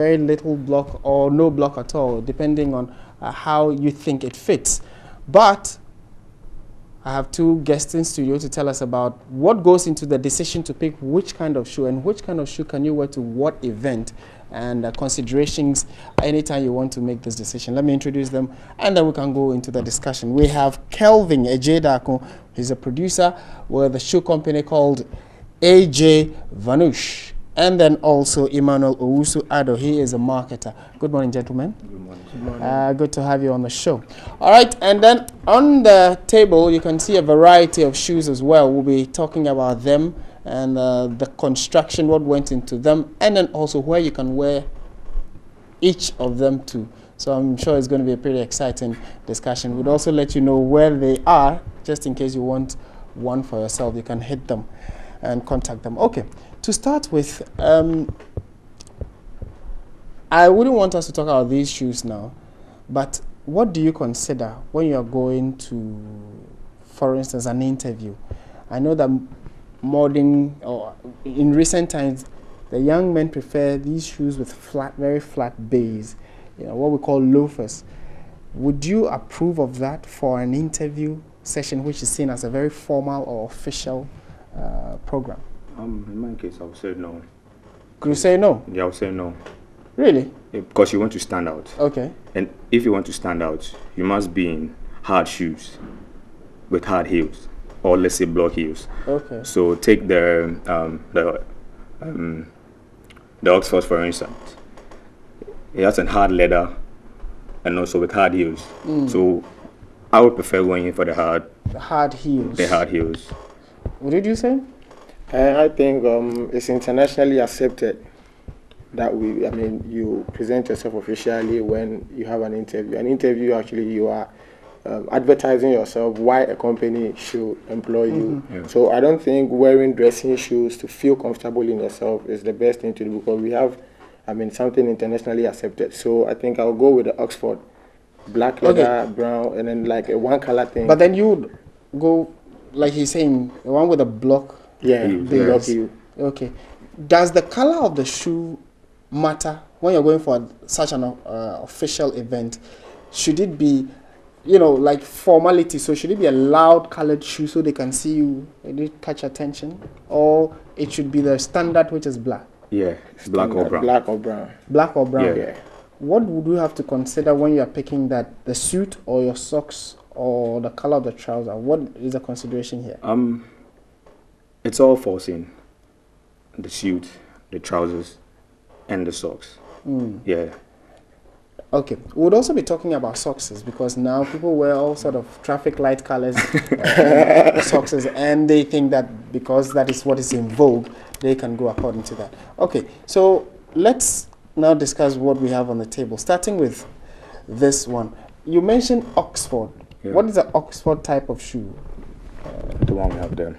very little block or no block at all, depending on how you think it fits. But I have two guests in studio to tell us about what goes into the decision to pick which kind of shoe and which kind of shoe can you wear to what event, and considerations anytime you want to make this decision. Let me introduce them and then we can go into the discussion. We have Kelvin Ejedako. He's a producer with a shoe company called AJ Vanush. And then also Emmanuel Owusu Ado. He is a marketer. Good morning, gentlemen. Good morning. Good morning. Good to have you on the show. All right, and then on the table, you can see a variety of shoes as well. We'll be talking about them and the construction, what went into them, and then also where you can wear each of them to. So I'm sure it's going to be a pretty exciting discussion. We'll also let you know where they are, just in case you want one for yourself. You can hit them and contact them. Okay. To start with, I wouldn't want us to talk about these shoes now, but what do you consider when you are going to, for instance, an interview? I know that in recent times, the young men prefer these shoes with very flat base, what we call loafers. Would you approve of that for an interview session, which is seen as a very formal or official program? In my case, I would say no. Could you say no? Yeah, I would say no. Really? Because you want to stand out. Okay. And if you want to stand out, you must be in hard shoes with hard heels, or let's say block heels. Okay. So take the Oxford, for instance. It has a hard leather and also with hard heels. So I would prefer going in for the hard heels. The hard heels. What did you say? I think it's internationally accepted that you present yourself officially when you have an interview. An interview, actually, you are advertising yourself, why a company should employ you. Yeah. So I don't think wearing dressing shoes to feel comfortable in yourself is the best thing to do, because we have, something internationally accepted. So I think I'll go with the Oxford, black leather, brown, and then like a one color thing. But then you would go, like he's saying, the one with a block. Yeah, block heel. Okay. Does the color of the shoe matter when you're going for such an official event? Should it be, like formality? So should it be a loud colored shoe so they can see you and it catch attention? Or it should be the standard, which is black? Yeah, black or brown. Black or brown. Black or brown? Yeah. What would you have to consider when you are picking that? The suit or your socks or the color of the trouser? What is the consideration here? It's all falls in the suit, the trousers, and the socks. Yeah. Okay. We'll also be talking about socks, because now people wear all sort of traffic light colors socks, and they think that because that is what is in vogue, they can go according to that. Okay, so let's now discuss what we have on the table, starting with this one. You mentioned Oxford. Yeah. What is the Oxford type of shoe? The one we have there.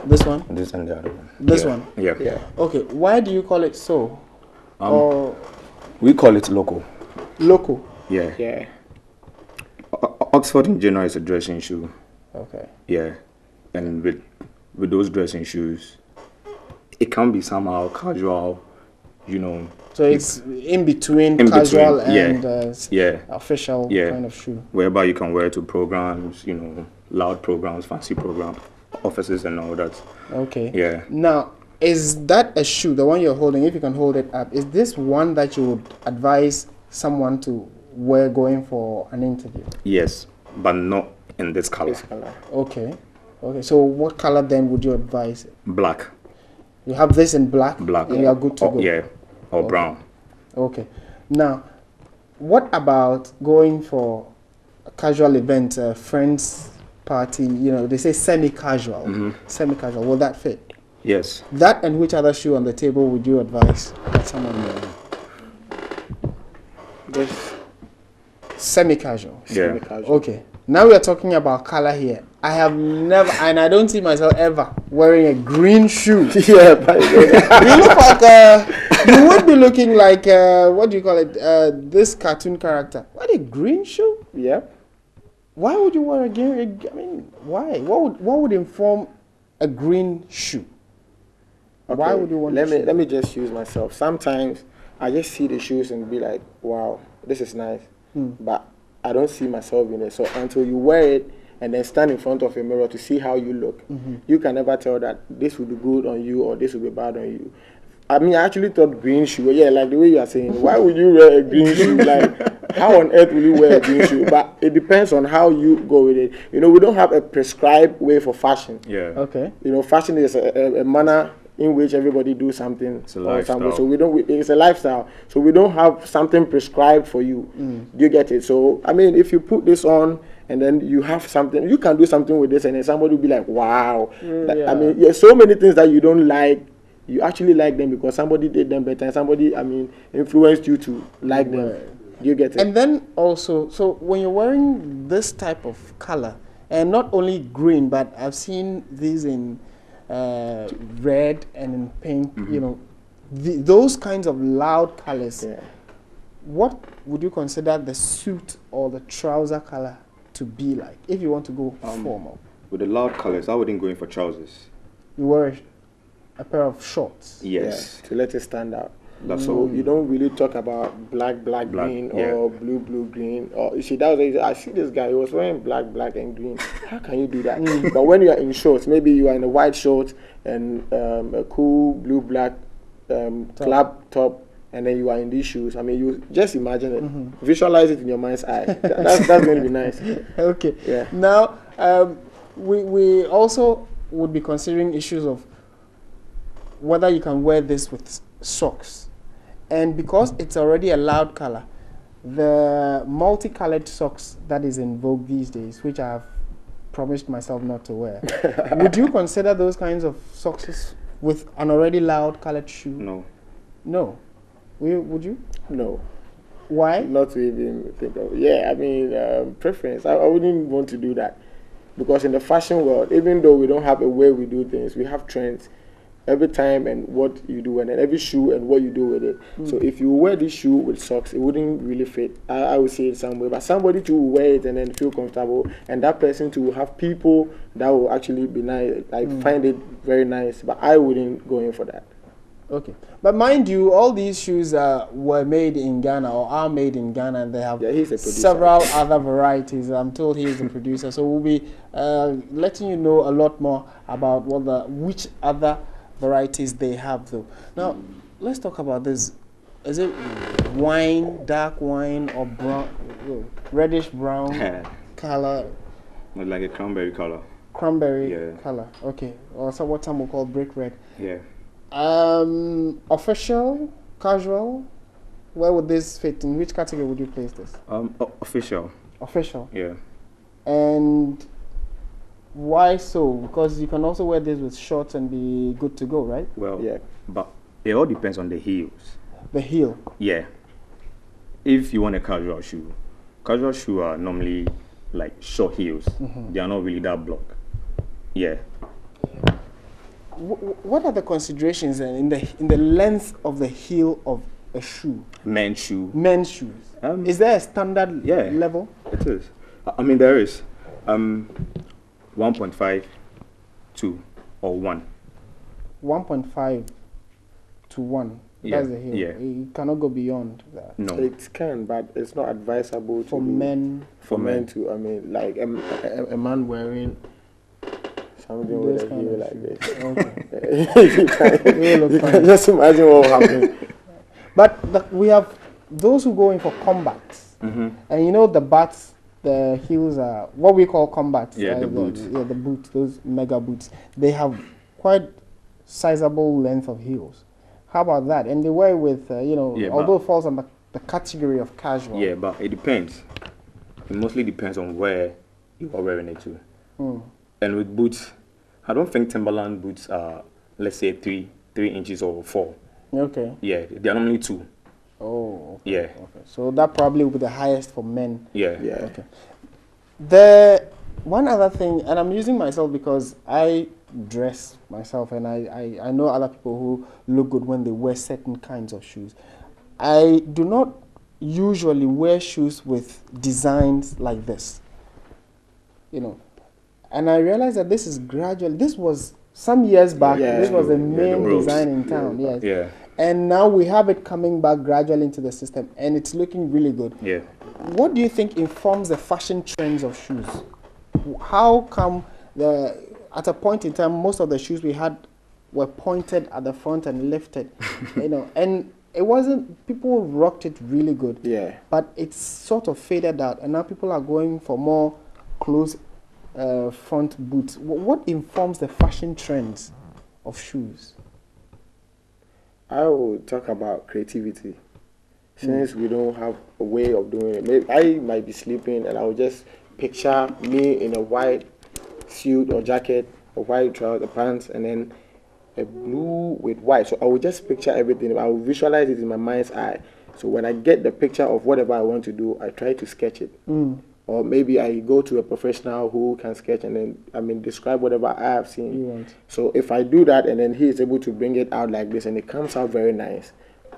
This one? This and the other one. This one? Yeah. Okay, why do you call it so? We call it local. Local? Yeah. Oxford in general is a dressing shoe. Okay. Yeah. And with those dressing shoes, it can be somehow casual, So it's in between casual and official kind of shoe. Whereby you can wear it to programs, loud programs, fancy programs, offices and all that. Okay. Yeah. Now, is that a shoe, the one you're holding, if you can hold it up, is this one that you would advise someone to wear going for an interview? Yes, but not in this color. Okay. So what color then would you advise? Black. You have this in black? Black. And you are good to go? Yeah, or brown. Okay. Now, what about going for a casual event, a friend's party, they say semi-casual. Semi-casual, will that fit? Yes. That and which other shoe on the table would you advise that someone wear? This semi-casual. Yeah. Semi-casual. Okay. Now we are talking about color here. I have never, and I don't see myself ever wearing a green shoe. Yeah, but you look like you would be looking like what do you call it? This cartoon character. What, a green shoe? Yeah. Why would you wear a green? I mean, why? What would inform a green shoe? Okay. Why would you want? Let me just use myself. Sometimes I just see the shoes and be like, wow, this is nice. But I don't see myself in it. So until you wear it and then stand in front of a mirror to see how you look, you can never tell that this will be good on you or this will be bad on you. I mean, I actually thought green shoe, yeah, like the way you are saying, why would you wear a green shoe? Like, how on earth will you wear a green shoe? But it depends on how you go with it. You know, we don't have a prescribed way for fashion. Yeah. Okay. You know, fashion is a manner in which everybody do something. It's a lifestyle. So it's a lifestyle. So we don't have something prescribed for you. Do you get it? So, I mean, if you put this on and then you have something, you can do something with this and then somebody will be like, wow. I mean, there's so many things that you don't like. You actually like them because somebody did them better and somebody, I mean, influenced you to like them. Do you get it? And then also, so when you're wearing this type of color, and not only green, but I've seen these in red and in pink, you know, those kinds of loud colors. Yeah. What would you consider the suit or the trouser color to be like if you want to go formal? With the loud colors, I wouldn't go in for trousers. You wear a pair of shorts. Yes. Yeah, to let it stand out. That's So all. you don't really talk about black, green, yeah. or blue, green. Or you see, I see this guy. He was wearing black, and green. How can you do that? But when you are in shorts, maybe you are in a white short and a cool blue, black club top, and then you are in these shoes. I mean, you just imagine it, visualize it in your mind's eye. That's going to be nice. Okay. Yeah. Now, we also would be considering issues of whether you can wear this with socks. And because it's already a loud color, the multicolored socks that is in vogue these days, which I have promised myself not to wear, would you consider those kinds of socks with an already loud colored shoe? No. No. Would you? No. Why? Not to even think of. Yeah, I mean, preference. I wouldn't want to do that. Because in the fashion world, even though we don't have a way we do things, we have trends. Every time and what you do, and then every shoe and what you do with it. So if you wear this shoe with socks, it wouldn't really fit. I would say it some way, but somebody to wear it and then feel comfortable, and that person to have people that will actually be nice, like find it very nice. But I wouldn't go in for that. Okay. But mind you, all these shoes were made in Ghana or are made in Ghana, and they have he's a producer. several other varieties. I'm told he is the producer. So we'll be letting you know a lot more about which other varieties they have though. Now, let's talk about this. Is it wine, dark wine, or brown, reddish brown color? Like a cranberry color. Cranberry color. Okay. Or so what some will call brick red. Yeah. Official, casual. Where would this fit? In which category would you place this? Official. Official. Yeah. And why so? Because you can also wear this with shorts and be good to go, right? Well, but it all depends on the heels. The heel. Yeah. If you want a casual shoe are normally like short heels. They are not really that block. Yeah. What are the considerations then in the length of the heel of a shoe? Men's shoe. Men's shoes. Is there a standard level? It is. I mean, there is. 1.5, 2, or 1. 1.5 to 1. That's the heel. Yeah. You cannot go beyond that. No. It can, but it's not advisable For men. For men to, I mean, like a man wearing something with a heel like this. You can just imagine what will happen. But we have those who go in for combats. And you know the bats, the heels are what we call combats. Yeah, the boots. The boots, those mega boots. They have quite sizable length of heels. How about that? And they wear with, although it falls under the category of casual. Yeah, but it depends. It mostly depends on where you are wearing it to. And with boots, I don't think Timberland boots are, let's say, 3 inches or 4. Okay. Yeah, they are normally 2. Oh. Okay. Yeah. Okay. So that probably will be the highest for men. Yeah. Okay. The one other thing, and I'm using myself because I dress myself, and I know other people who look good when they wear certain kinds of shoes. I do not usually wear shoes with designs like this. And I realized that this was some years back. Yeah. This was the main ropes. design in town. Yes. Yeah. And now we have it coming back gradually into the system, and it's looking really good. Yeah. What do you think informs the fashion trends of shoes? How come at a point in time, most of the shoes we had were pointed at the front and lifted, and it wasn't, people rocked it really good. Yeah. But it's sort of faded out, and now people are going for more close front boots. What informs the fashion trends of shoes? I will talk about creativity. Since we don't have a way of doing it, maybe I might be sleeping and I will just picture me in a white suit or jacket, or white trouser pants, and then a blue with white. So I will just picture everything. I will visualize it in my mind's eye. So when I get the picture of whatever I want to do, I try to sketch it. Or maybe I go to a professional who can sketch and then, describe whatever I have seen. So if I do that and then he is able to bring it out like this and it comes out very nice,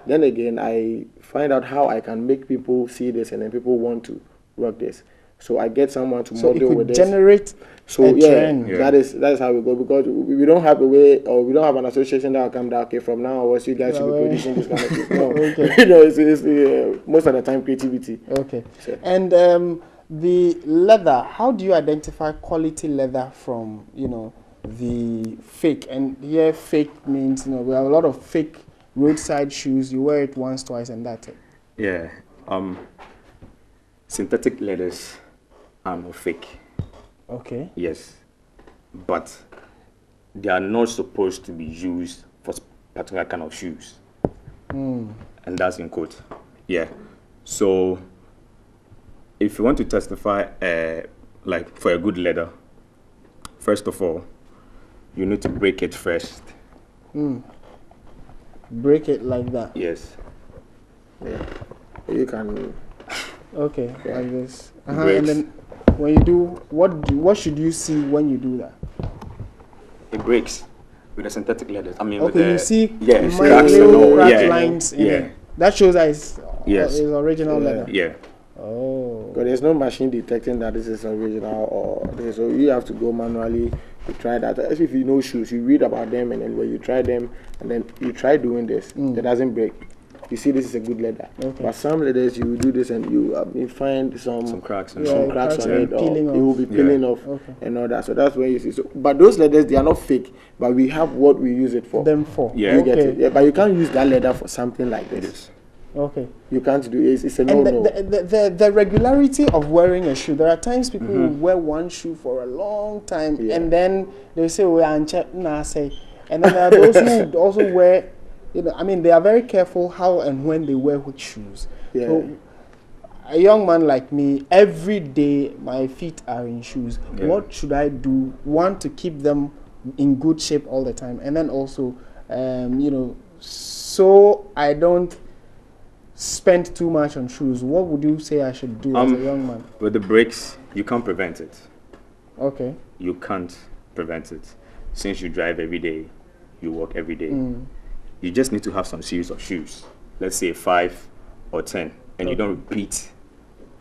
then again, I find out how I can make people see this and then people want to work this. So I get someone to model with this. So it could generate a trend. That is how we go, because we don't have a way, or we don't have an association that will come down, okay, from now onwards you guys should be producing this kind of thing. No. Okay. It's most of the time creativity. Okay. So. And the leather, how do you identify quality leather from, the fake? And here fake means, we have a lot of fake roadside shoes. You wear it once, twice, and that's it. Yeah. Synthetic leathers are not fake. Okay. Yes. But they are not supposed to be used for particular kind of shoes. And that's in quote. Yeah. So if you want to testify like for a good leather, first of all, you need to break it first. Break it like that. Yes. Yeah. You can. Okay, Yeah. like this. And then when you do, what should you see when you do that? It breaks with the synthetic leathers. Okay, with the, you see cracks and little all. crack lines in it. That shows that it's original leather. Yeah. Oh. But there's no machine detecting that this is original or this, so you have to go manually to try that. As if you know shoes, you read about them, and then when you try them, and then you try doing this, it doesn't break. You see, this is a good leather. Okay. But some leathers, you do this and you find some cracks and some cracks on it, or peeling it will be peeling off and all that. So that's when you see. So, but those leathers, they are not fake, but we have what we use it for. Yeah. You get it. Yeah, but you can't use that leather for something like this. It is. Okay. You can't do it. It's a no-no. The regularity of wearing a shoe. There are times people will wear one shoe for a long time, and then they say, "We are and then there are those who also wear. They are very careful how and when they wear which shoes. Yeah. So, a young man like me, every day my feet are in shoes. Yeah. What should I do? One, to keep them in good shape all the time, and then also, so I don't spend too much on shoes. What would you say I should do as a young man? With the breaks, you can't prevent it. Okay. You can't prevent it. Since you drive every day, you walk every day. You just need to have some series of shoes. Let's say 5 or 10, and you don't repeat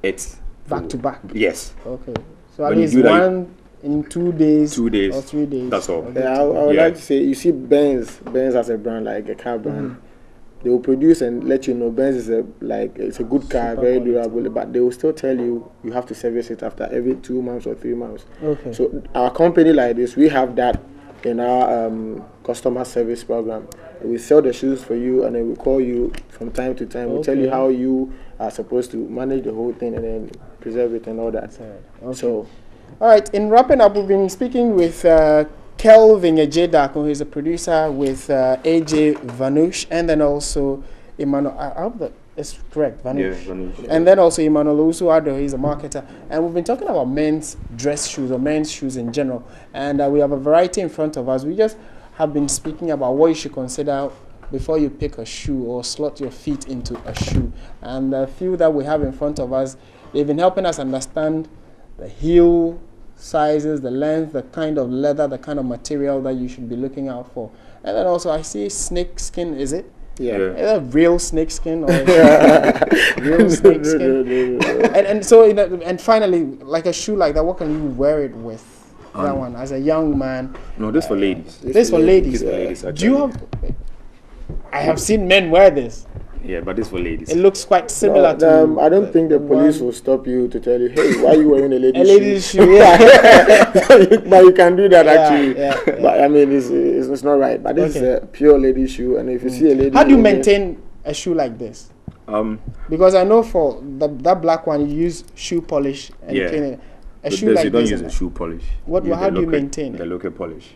it back to back. Yes. Okay. So at least one in 2 days. 2 days or 3 days. That's all. Yeah, I would like to say, you see Benz as a brand, like a car brand. They will produce and let you know Benz is it's a good car, super very durable, but they will still tell you have to service it after every 2 months or 3 months. Okay. So our company like this, we have that in our customer service program. We sell the shoes for you, and then we call you from time to time. We tell you how you are supposed to manage the whole thing and then preserve it and all that. Okay. So, all right. In wrapping up, we've been speaking with Kelvin Ejeda, who is a producer with AJ Vanush, and then also Emmanuel. I hope that is correct, Vanush. Yeah, Vanush. And then also Emmanuel Usuado, he's a marketer. And we've been talking about men's dress shoes or men's shoes in general. And we have a variety in front of us. We just have been speaking about what you should consider before you pick a shoe or slot your feet into a shoe. And the few that we have in front of us, they've been helping us understand the heel sizes, the length, the kind of leather, the kind of material that you should be looking out for. And then also I see snake skin, is it? Yeah. Is that real snake skin or real snake skin? And so, and finally, like a shoe like that, what can you wear it with? That one, as a young man. No, this for ladies. This for ladies. This for ladies, do you have? I have seen men wear this. Yeah, but this for ladies. It looks quite similar No, to. I don't think the police will stop you to tell you, hey, why are you wearing a A lady's lady's shoe? shoe. Yeah. But you can do that Yeah, actually. yeah. But I mean, it's not right. But this is a pure lady shoe, and if you see a lady, How do you wearing it- maintain a shoe like this? Um, Because I know for that black one, you use shoe polish and Yeah. clean it. A with shoe this, like you don't this. use the shoe polish. What- Use how the do you liquid- maintain it? The liquid polish.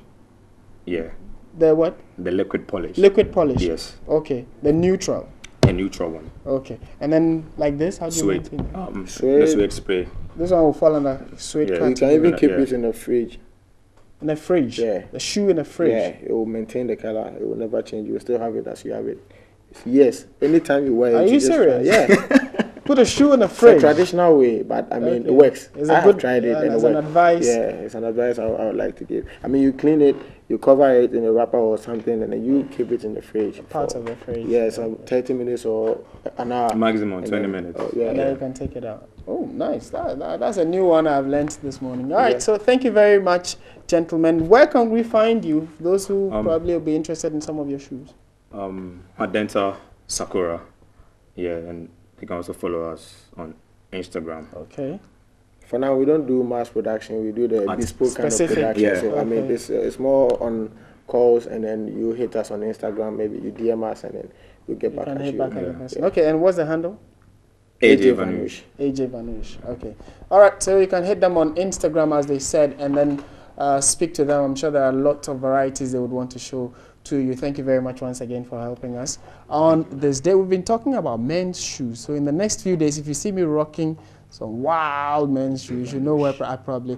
Yeah, The what? the liquid polish. Liquid polish. Yes, Okay. The neutral. a neutral one. Okay. And then like this, how do you Suede. maintain it? Suede. The suede spray. This one will fall under suede Yeah. You cut. can even keep Yeah. it in the fridge. In a fridge. Yeah. The shoe in a fridge. Yeah, it will maintain the color. It will never change. You will still have it as you have it. Yes, anytime you wear it. Are you just serious? try- Yeah, Put a shoe in a it's a fridge. traditional way, but I mean, Okay. it works. It's I a have good, tried it, yeah, and it as an works. advice. Yeah, it's an advice I would like to give. I mean, you clean it, you cover it in a wrapper or something, and then you keep it in the fridge. Part for- of the fridge. Yeah, some 30 minutes or an hour. Maximum And 20 then- minutes. oh, yeah, And yeah. then you can take it out. Oh, nice. That's a new one I've learned this morning. All right, Yeah. so thank you very much, gentlemen. Where can we find you? Those who probably will be interested in some of your shoes. Madenta Sakura. Yeah, and you can also follow us on Instagram. Okay. For now, we don't do mass production. We do the At bespoke kind of specific. production. Yeah. So I mean, Okay. it's more on calls, and then you hit us on Instagram. Maybe you DM us, and then we'll get You back can at hit you. back at the Yeah. person. Okay, and what's the handle? AJ Vanush. AJ Vanush. Okay. All right, so you can hit them on Instagram, as they said, and then speak to them. I'm sure there are lots of varieties they would want to show to you. Thank you very much once again for helping us. On this day, we've been talking about men's shoes. So in the next few days, if you see me rocking some wild men's shoes, you know where I probably